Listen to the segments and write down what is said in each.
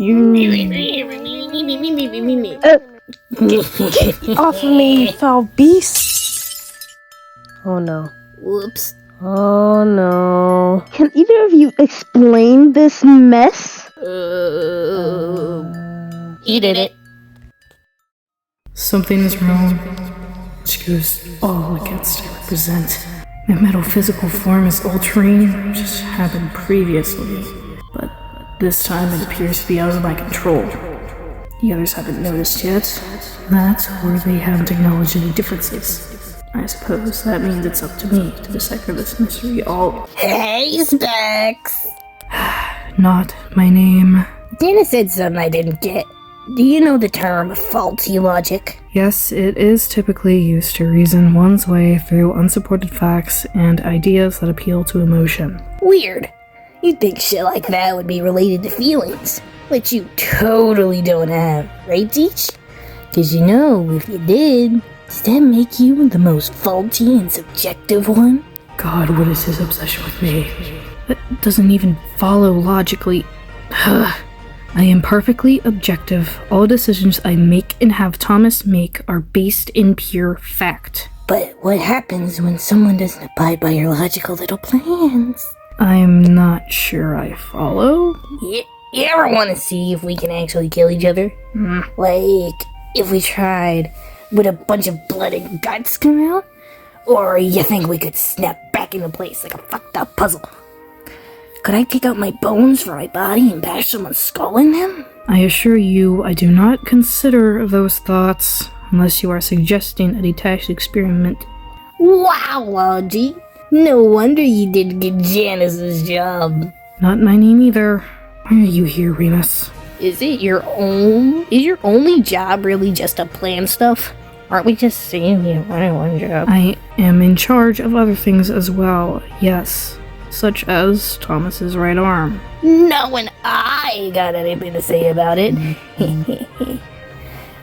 Get off of me, you foul beast! Oh no. Whoops. Oh no. Can either of you explain this mess? He did it. Something is wrong, which goes all against what I represent. My metaphysical form is altering, which has happened previously, but this time it appears to be out of my control. The others haven't noticed yet. That's where they haven't acknowledged any differences. I suppose that means it's up to me to decipher this mystery all. Hey, Specs! Not my name. Dana said something I didn't get. Do you know the term faulty logic? Yes, it is typically used to reason one's way through unsupported facts and ideas that appeal to emotion. Weird. You'd think shit like that would be related to feelings, which you totally don't have, right, Teach? Because you know, if you did, does that make you the most faulty and subjective one? God, what is his obsession with me? That doesn't even follow logically. I am perfectly objective. All decisions I make and have Thomas make are based in pure fact. But what happens when someone doesn't abide by your logical little plans? I'm not sure I follow. You ever want to see if we can actually kill each other? Like, if we tried, would a bunch of blood and guts come out? Or you think we could snap back into place like a fucked up puzzle? Could I kick out my bones from my body and bash someone's skull in them? I assure you, I do not consider those thoughts unless you are suggesting a detached experiment. Wow, Logie. No wonder you didn't get Janice's job. Not my name either. Why are you here, Remus? Is your only job really just to plan stuff? Aren't we just saying we have one job? I am in charge of other things as well, yes. Such as Thomas's right arm. No one I got anything to say about it.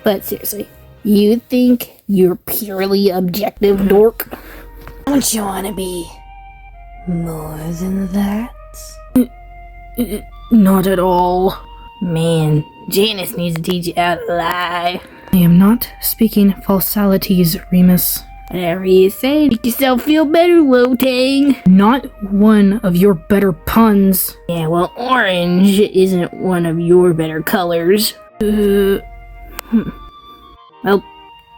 But seriously, you think you're purely objective, dork? Don't you want to be more than that? Not at all. Man, Janice needs to teach you how to lie. I am not speaking falsalities, Remus. Whatever you say, make yourself feel better, Lo-Tang. Not one of your better puns. Yeah, well, orange isn't one of your better colors. Well,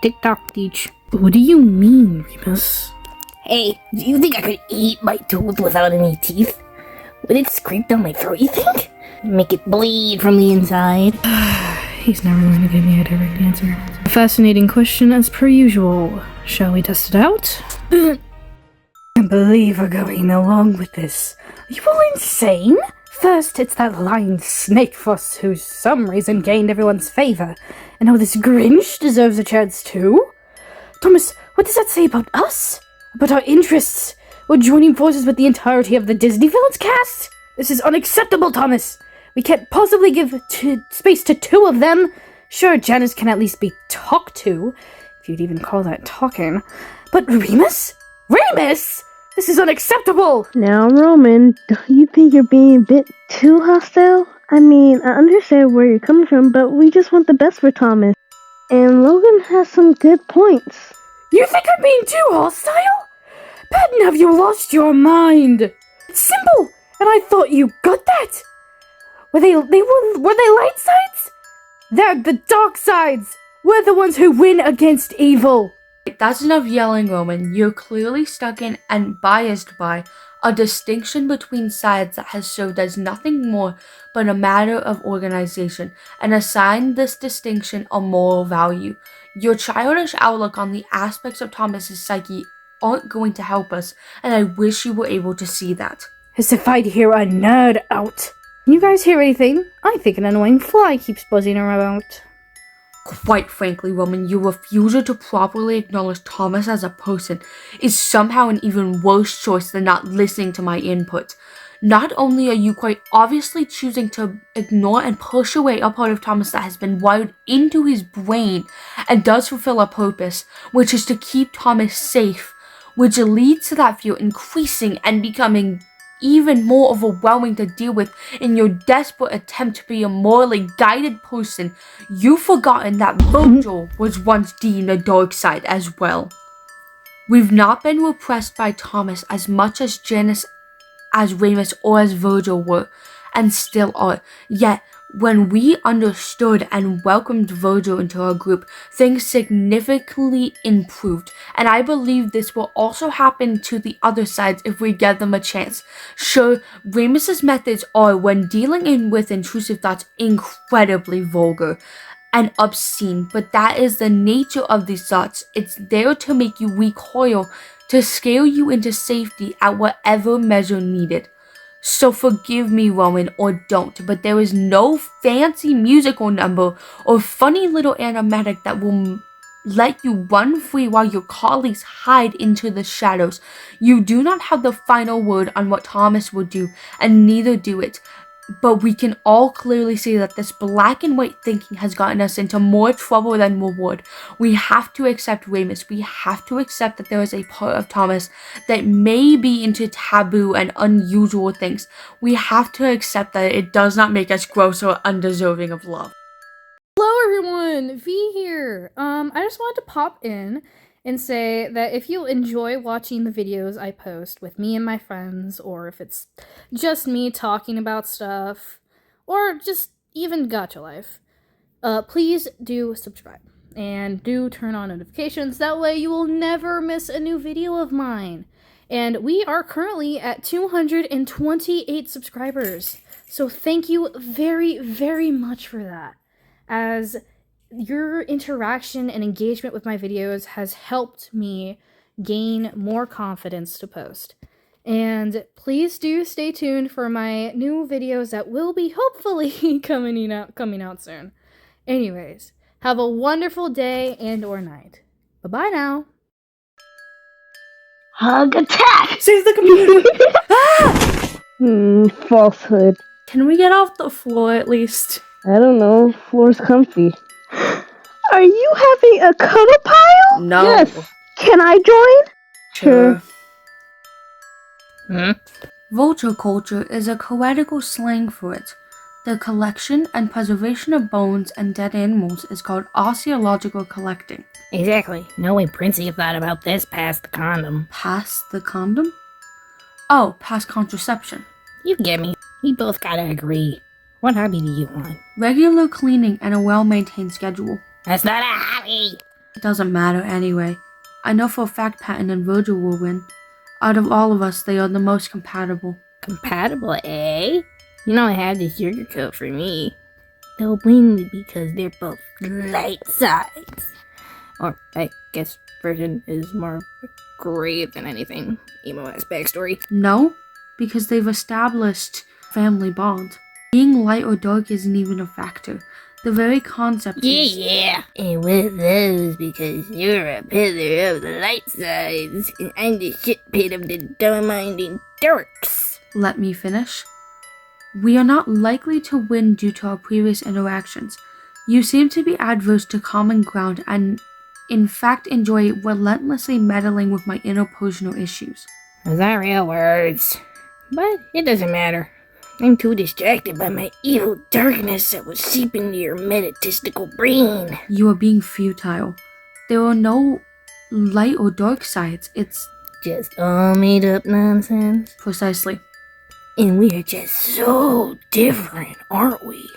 tick-tock, Teach. What do you mean, Remus? Hey, do you think I could eat my tooth without any teeth? Would it scrape down my throat, you think? Make it bleed from the inside? He's never going to give me a direct answer. A fascinating question as per usual. Shall we test it out? I can't believe we're going along with this. Are you all insane? First, it's that lying snake fuss who some reason gained everyone's favor. And now this Grinch deserves a chance too? Thomas, what does that say about us? About our interests? We're joining forces with the entirety of the Disney Villains cast? This is unacceptable, Thomas! We can't possibly give space to two of them. Sure, Janice can at least be talked to, if you'd even call that talking. But Remus? Remus? This is unacceptable! Now, Roman, don't you think you're being a bit too hostile? I mean, I understand where you're coming from, but we just want the best for Thomas. And Logan has some good points. You think I'm being too hostile? Patton, have you lost your mind? It's simple, and I thought you got that. Were they light sides? They're the dark sides. We're the ones who win against evil. That's enough yelling, Roman. You're clearly stuck in and biased by a distinction between sides that has served as nothing more but a matter of organization, and assigned this distinction a moral value. Your childish outlook on the aspects of Thomas's psyche aren't going to help us, and I wish you were able to see that. As if I'd hear a nerd out. Can you guys hear anything? I think an annoying fly keeps buzzing around. Quite frankly, Roman, your refusal to properly acknowledge Thomas as a person is somehow an even worse choice than not listening to my input. Not only are you quite obviously choosing to ignore and push away a part of Thomas that has been wired into his brain and does fulfill a purpose, which is to keep Thomas safe, which leads to that fear increasing and becoming even more overwhelming to deal with in your desperate attempt to be a morally guided person, you've forgotten that Virgil was once deemed a dark side as well. We've not been repressed by Thomas as much as Janus, as Remus, or as Virgil were, and still are. Yet, when we understood and welcomed Virgil into our group, things significantly improved, and I believe this will also happen to the other sides if we give them a chance. Sure, Remus's methods are, when dealing with intrusive thoughts, incredibly vulgar and obscene, but that is the nature of these thoughts. It's there to make you recoil, to scare you into safety at whatever measure needed. So forgive me, Rowan, or don't, but there is no fancy musical number or funny little animatic that will let you run free while your colleagues hide into the shadows. You do not have the final word on what Thomas would do, and neither do it. But we can all clearly see that this black and white thinking has gotten us into more trouble than reward. We have to accept Remus. We have to accept that there is a part of Thomas that may be into taboo and unusual things. We have to accept that it does not make us gross or undeserving of love. Hello everyone, V here. I just wanted to pop in and say that if you enjoy watching the videos I post with me and my friends, or if it's just me talking about stuff, or just even Gacha Life, please do subscribe and do turn on notifications. That way you will never miss a new video of mine. And we are currently at 228 subscribers. So thank you very, very much for that, as your interaction and engagement with my videos has helped me gain more confidence to post. And please do stay tuned for my new videos that will be hopefully coming out soon. Anyways, have a wonderful day and or night. Bye-bye now. Hug attack! Save the computer! Falsehood. Can we get off the floor at least? I don't know. Floor's comfy. Are you having a cuddle pile? No. Yes. Can I join? Sure. Vulture culture is a poetical slang for it. The collection and preservation of bones and dead animals is called archaeological collecting. Exactly. No way Princey thought about this past the condom. Past the condom? Oh, past contraception. You get me. We both gotta agree. What hobby do you want? Regular cleaning and a well-maintained schedule. That's not a hobby! It doesn't matter anyway. I know for a fact Patton and Virgil will win. Out of all of us, they are the most compatible. Compatible, eh? You don't have to sugarcoat for me. They'll win because they're both light sides. Or, I guess, Virgin is more gray than anything. Emo-ass backstory. No, because they've established family bond. Being light or dark isn't even a factor. The very concept is... Yeah. And with those, because you're a pillar of the light sides, and I'm the shit pit of the dumb-minded dorks. Let me finish. We are not likely to win due to our previous interactions. You seem to be adverse to common ground and, in fact, enjoy relentlessly meddling with my interpersonal issues. Those are real words. But it doesn't matter. I'm too distracted by my evil darkness that will seep into your metastical brain. You are being futile. There are no light or dark sides. It's just all made up nonsense. Precisely. And we are just so different, aren't we?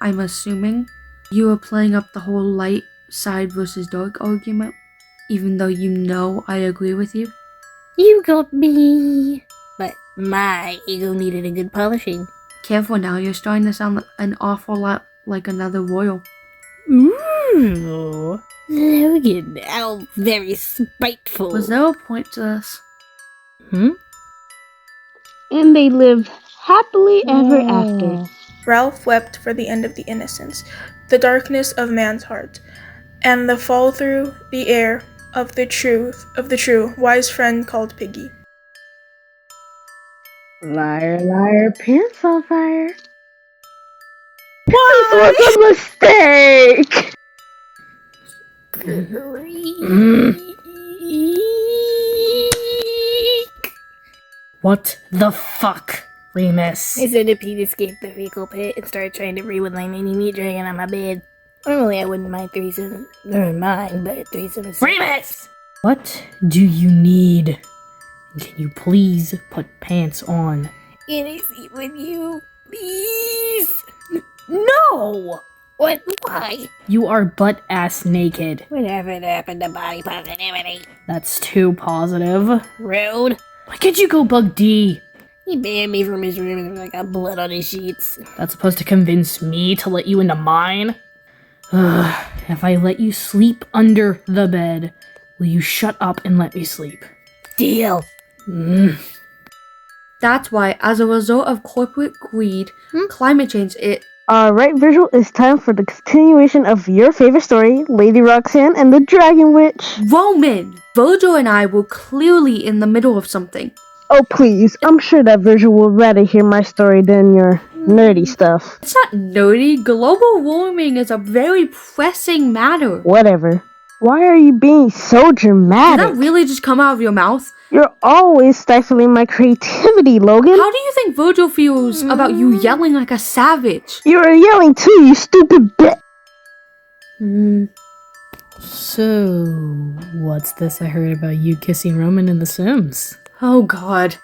I'm assuming you are playing up the whole light side versus dark argument, even though you know I agree with you. You got me. But my ego needed a good polishing. Careful now, you're starting to sound an awful lot like another royal. Ooh. Logan, how very spiteful. Was there a point to this? And they lived happily ever after. Ralph wept for the end of the innocence, the darkness of man's heart, and the fall through the air of the true wise friend called Piggy. Liar, liar, pants on fire. What? This was a mistake! What the fuck, Remus? I said a Pete escaped the fecal pit and started trying to breed with my mini meat dragon on my bed. Normally I wouldn't mind threesomes, or mine, but threesomes. Remus! What do you need? Can you please put pants on? Can I sleep with you, please? No! What? Why? You are butt-ass naked. Whatever happened to body positivity? That's too positive. Rude. Why can't you go bug D? He banned me from his room and I got blood on his sheets. That's supposed to convince me to let you into mine? Ugh, if I let you sleep under the bed, will you shut up and let me sleep? Deal. That's why, as a result of corporate greed, climate change, Alright, Virgil, it's time for the continuation of your favorite story, Lady Roxanne and the Dragon Witch. Roman! Virgil and I were clearly in the middle of something. Oh, please, I'm sure that Virgil would rather hear my story than your nerdy stuff. It's not nerdy. Global warming is a very pressing matter. Whatever. Why are you being so Did dramatic? that really just come out of your mouth? You're always stifling my creativity, Logan. How do you think Virgil feels about you yelling like a savage? You're yelling too, you stupid bit. So, what's this I heard about you kissing Roman in The Sims? Oh god.